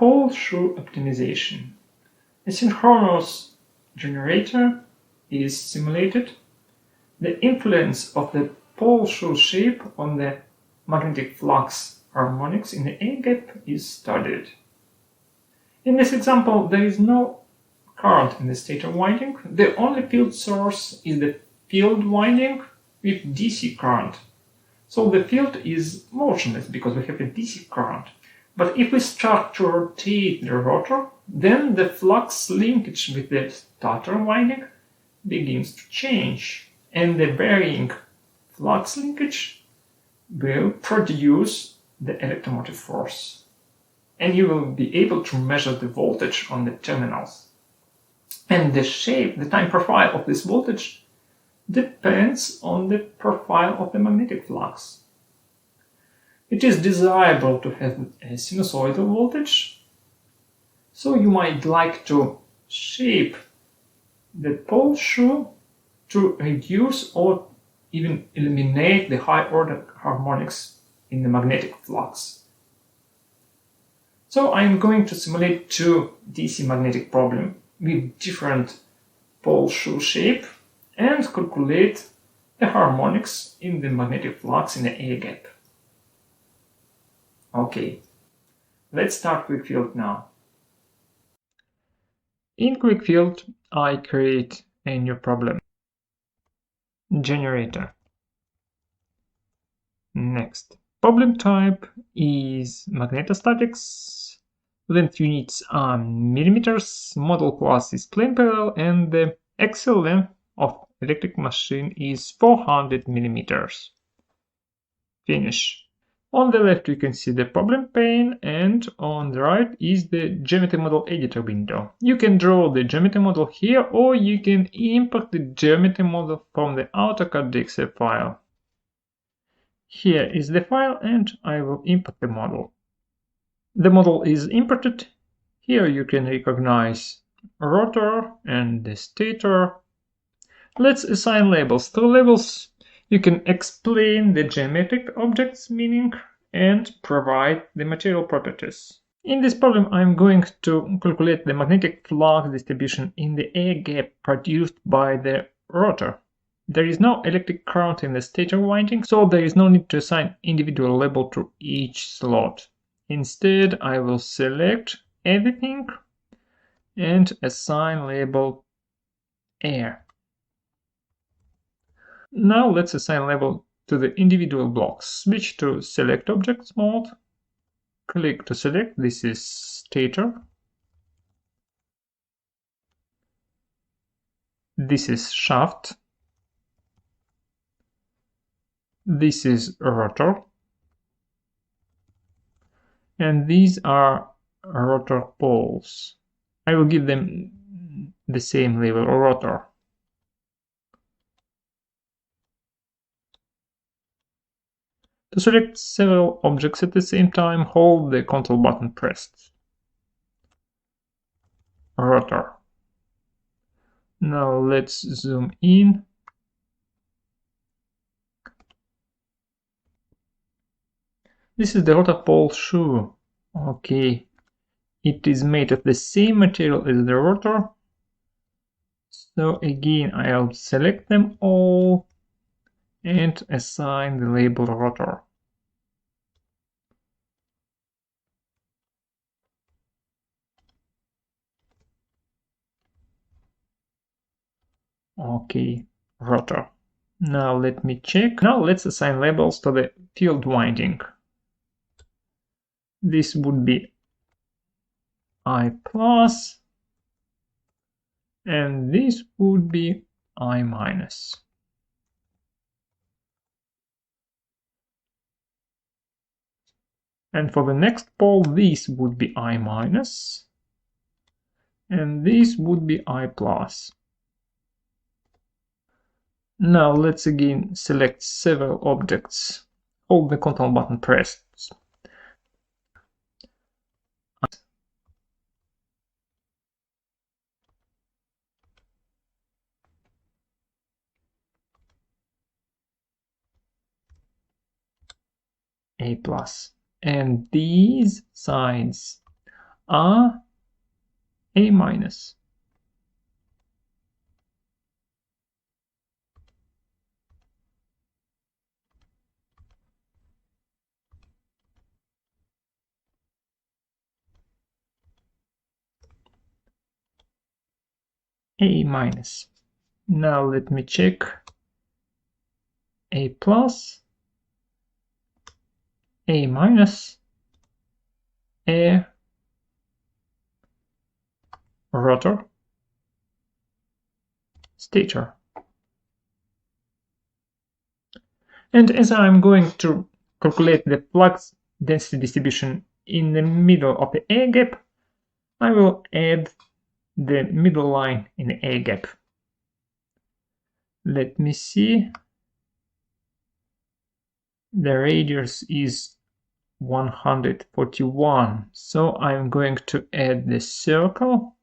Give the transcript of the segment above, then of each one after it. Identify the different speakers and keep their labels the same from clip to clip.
Speaker 1: pole shoe optimization. A synchronous generator is simulated. The influence of the pole shoe shape on the magnetic flux harmonics in the A gap is studied. In this example, there is no current in the stator winding. The only field source is the field winding with DC current. So the field is motionless because we have a DC current. But if we start to rotate the rotor, then the flux linkage with the stator winding begins to change, and the varying flux linkage will produce the electromotive force. And you will be able to measure the voltage on the terminals. And the shape, the time profile of this voltage depends on the profile of the magnetic flux. It is desirable to have a sinusoidal voltage, so you might like to shape the pole shoe to reduce or even eliminate the high-order harmonics in the magnetic flux. So I am going to simulate two DC magnetic problems with different pole shoe shape and calculate the harmonics in the magnetic flux in the A gap. Okay, let's start QuickField now. In QuickField, I create a new problem. Generator. Next. Problem type is magnetostatics. Length units are millimeters. Model class is plane parallel, and the axial length of electric machine is 400 millimeters. Finish. On the left you can see the problem pane, and on the right is the geometry model editor window. You can draw the geometry model here, or you can import the geometry model from the AutoCAD DXF file. Here is the file, and I will import the model. The model is imported. Here you can recognize rotor and the stator. Let's assign labels. Through labels you can explain the geometric object's meaning and provide the material properties. In this problem, I'm going to calculate the magnetic flux distribution in the A gap produced by the rotor. There is no electric current in the stator winding, so there is no need to assign individual label to each slot. Instead, I will select everything and assign label air. Now let's assign label to the individual blocks. Switch to Select Objects mode. Click to select. This is stator. This is shaft. This is rotor. And these are rotor poles. I will give them the same label, rotor. To select several objects at the same time, hold the Ctrl button pressed. Rotor. Now let's zoom in. This is the rotor pole shoe. Okay, it is made of the same material as the rotor. So again, I'll select them all and assign the label rotor. Okay, rotor. Now let me check. Now let's assign labels to the field winding. This would be I plus, and this would be I minus. And for the next pole, this would be I minus, and this would be I plus. Now let's again select several objects. Hold the Ctrl button pressed. A plus. And these sides are A minus. A minus. Now let me check. A plus, A minus, A rotor, stator. And as I'm going to calculate the flux density distribution in the middle of the air gap, I will add the middle line in the air gap. Let me see. The radius is 141, so I'm going to add the circle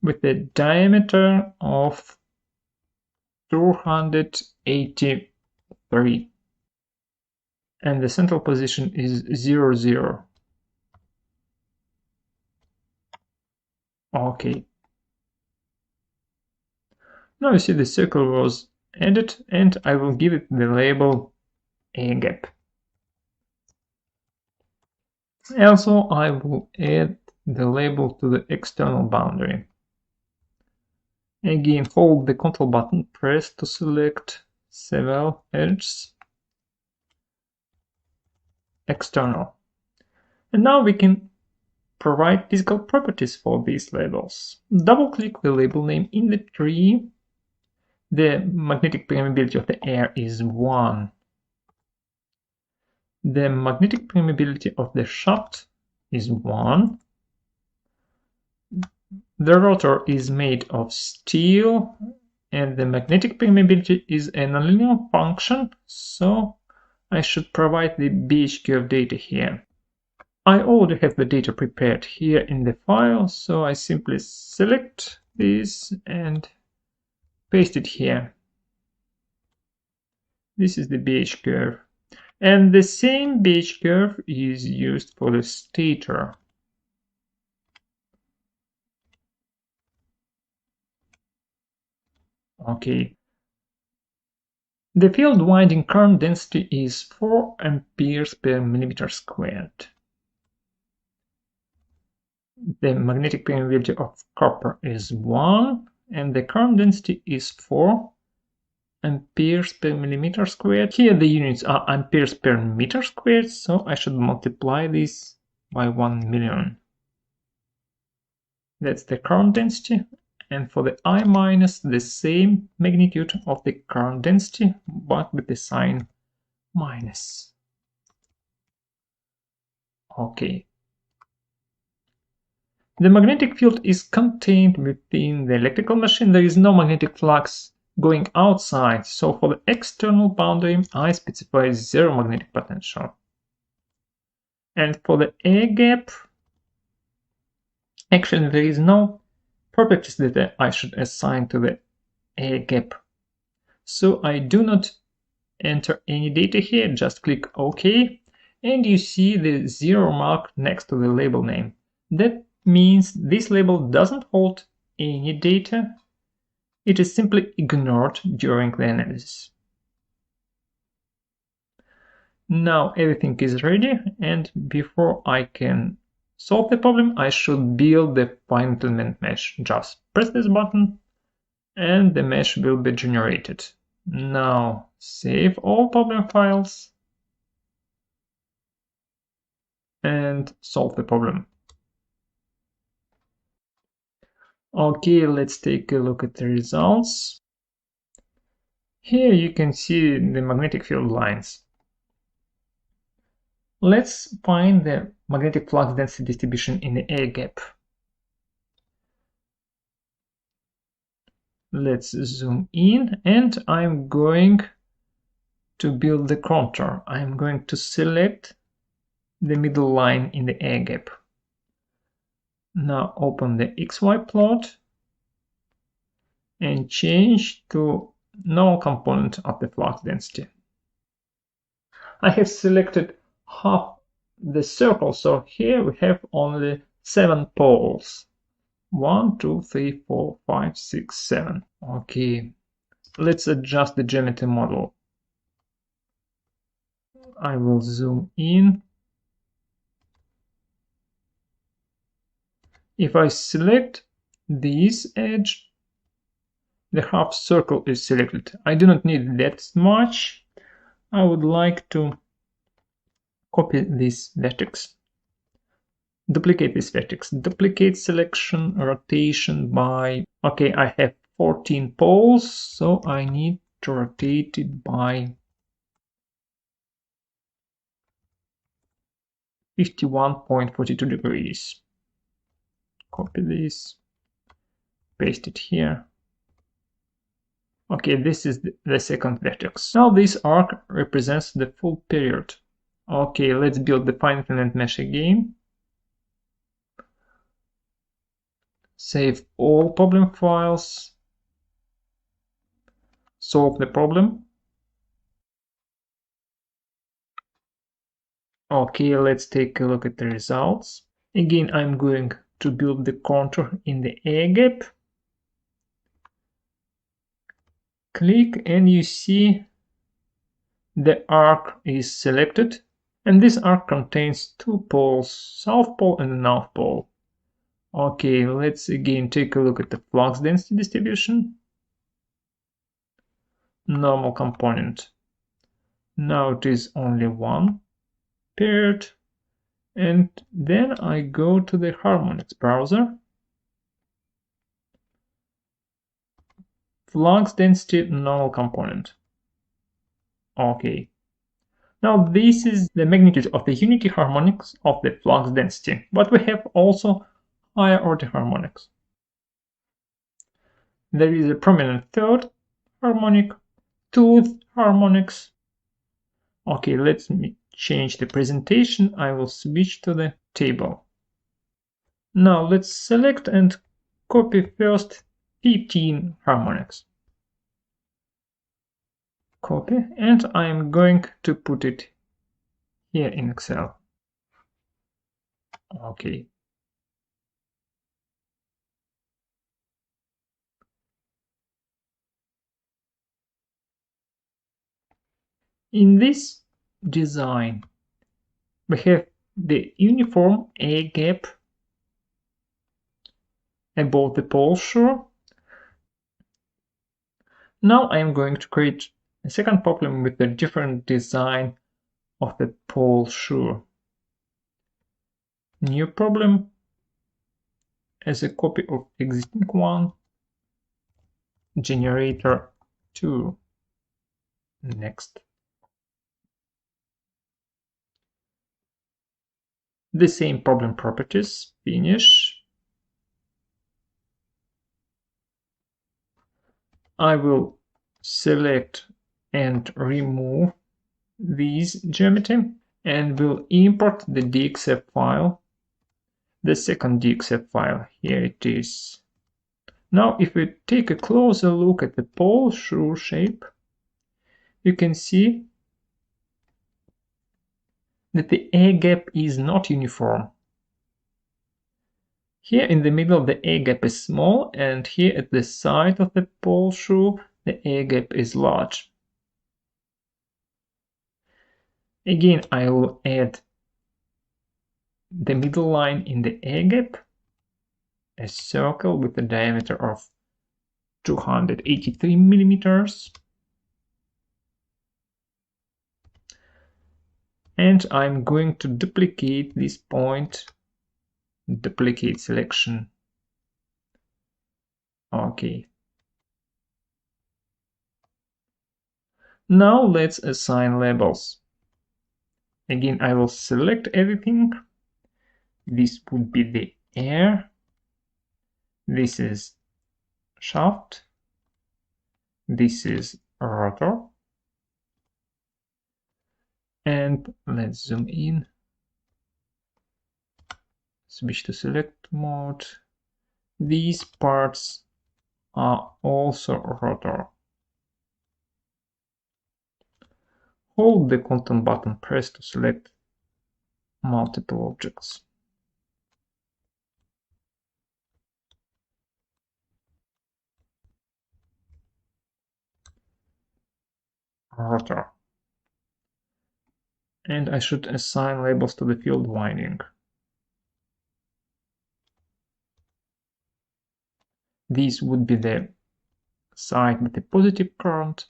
Speaker 1: with a diameter of 283, and the central position is 0, 0. Okay. Now you see the circle was added, and I will give it the label A gap. Also, I will add the label to the external boundary. Again, hold the Ctrl button, press to select several edges, external. And now we can provide physical properties for these labels. Double-click the label name in the tree. The magnetic permeability of the air is 1. The magnetic permeability of the shaft is 1. The rotor is made of steel, and the magnetic permeability is a nonlinear function, so I should provide the BH curve data here. I already have the data prepared here in the file, so I simply select this and paste it here. This is the BH curve. And the same BH curve is used for the stator. Okay. The field winding current density is 4 amperes per millimeter squared. The magnetic permeability of copper is 1, and the current density is 4 amperes per millimeter squared. Here the units are amperes per meter squared, so I should multiply this by 1 million. That's the current density, and for the I minus, the same magnitude of the current density, but with the sign minus. Okay. The magnetic field is contained within the electrical machine. There is no magnetic flux going outside, so for the external boundary, I specify 0 magnetic potential. And for the air gap, actually there is no properties that I should assign to the air gap. So I do not enter any data here, just click OK, and you see the 0 mark next to the label name. That means this label doesn't hold any data. It is simply ignored during the analysis. Now everything is ready, and before I can solve the problem, I should build the fine element mesh. Just press this button and the mesh will be generated. Now save all problem files and solve the problem. Okay, let's take a look at the results. Here you can see the magnetic field lines. Let's find the magnetic flux density distribution in the air gap. Let's zoom in, and I'm going to build the contour. I'm going to select the middle line in the air gap. Now open the XY plot and change to null component of the flux density. I have selected half the circle, so here we have only 7 poles. 1, 2, 3, 4, 5, 6, 7. Okay, let's adjust the geometry model. I will zoom in. If I select this edge, the half circle is selected. I do not need that much. I would like to copy this vertex. Duplicate this vertex. Duplicate selection, rotation by... Okay, I have 14 poles, so I need to rotate it by 51.42 degrees. Copy this, paste it here. Okay, this is the second vertex. Now this arc represents the full period. Okay, let's build the finite mesh again. Save all problem files. Solve the problem. Okay, let's take a look at the results. Again, I'm going to build the contour in the air gap. Click and you see the arc is selected. And this arc contains two poles, south pole and north pole. Okay, let's again take a look at the flux density distribution. Normal component. Now it is only one period. And then I go to the harmonics browser. Flux density normal component. Okay. Now this is the magnitude of the unity harmonics of the flux density, but we have also higher order harmonics. There is a prominent third harmonic, tooth harmonics. Okay, let me change the presentation. I will switch to the table. Now let's select and copy first 15 harmonics. Copy, and I am going to put it here in Excel. Okay. In this design, we have the uniform air gap above the pole shore. Now I am going to create a second problem with a different design of the pole shore. New problem as a copy of existing one. Generator 2. Next. The same problem properties. Finish. I will select and remove these geometry and will import the DXF file, the second DXF file. Here it is. Now if we take a closer look at the pole shore shape, you can see that the air gap is not uniform. Here in the middle the air gap is small, and here at the side of the pole shore the air gap is large. Again, I will add the middle line in the air gap, a circle with a diameter of 283 millimeters. And I'm going to duplicate this point. Duplicate selection. Okay. Now let's assign labels. Again, I will select everything. This would be the air. This is shaft. This is rotor. And let's zoom in. Switch to select mode. These parts are also rotor. Hold the Ctrl button pressed to select multiple objects. rotor. And I should assign labels to the field winding. This would be the side with the positive current.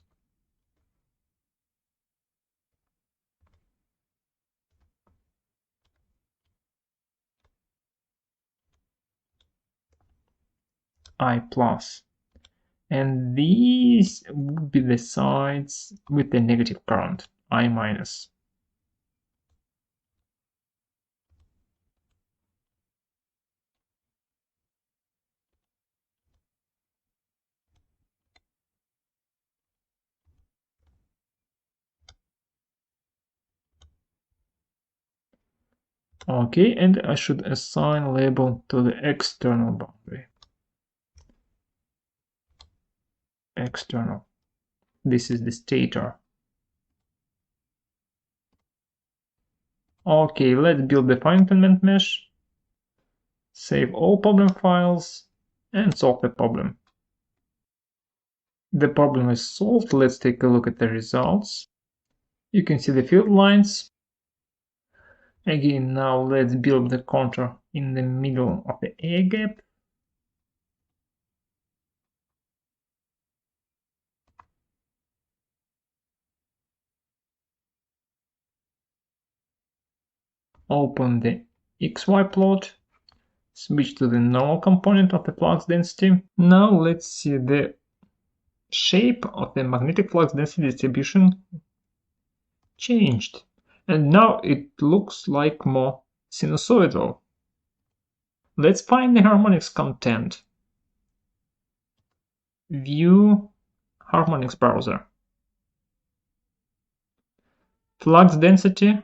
Speaker 1: I plus. And these would be the sides with the negative current, I minus. Okay, and I should assign label to the external boundary. External. This is the stator. Okay, let's build the fine implement mesh, save all problem files, and solve the problem. The problem is solved. Let's take a look at the results. You can see the field lines. Again, now let's build the contour in the middle of the air gap. Open the XY plot. Switch to the normal component of the flux density. Now let's see the shape of the magnetic flux density distribution changed. And now it looks like more sinusoidal. Let's find the harmonics content. View harmonics browser. Flux density,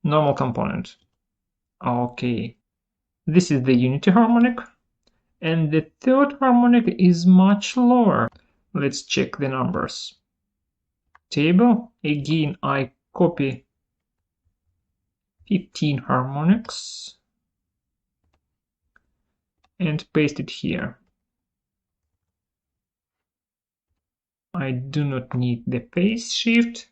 Speaker 1: normal component. Okay, this is the unity harmonic, and the third harmonic is much lower. Let's check the numbers. Table, again I copy 15 harmonics and paste it here. I do not need the phase shift,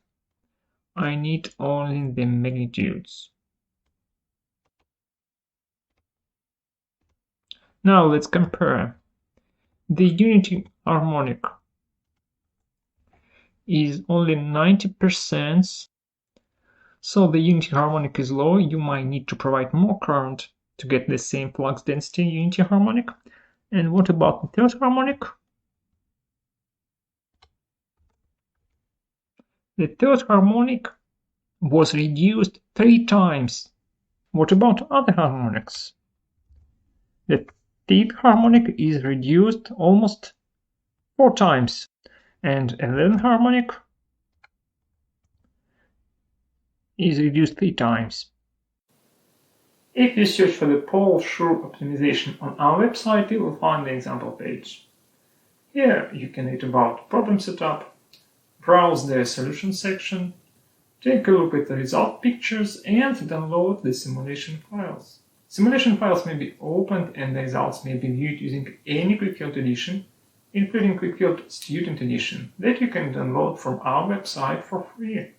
Speaker 1: I need only the magnitudes. Now let's compare. The unity harmonic is only 90%, so the unity harmonic is low. You might need to provide more current to get the same flux density unity harmonic. And what about the third harmonic? The third harmonic was reduced 3 times. What about other harmonics? The fifth harmonic is reduced almost 4 times, and 11th harmonic is reduced 3 times. If you search for the pole Schur optimization on our website, you will find the example page. Here you can read about problem setup, browse the solution section, take a look at the result pictures, and download the simulation files. Simulation files may be opened and the results may be viewed using any QuickField edition, including QuickField Student Edition, that you can download from our website for free.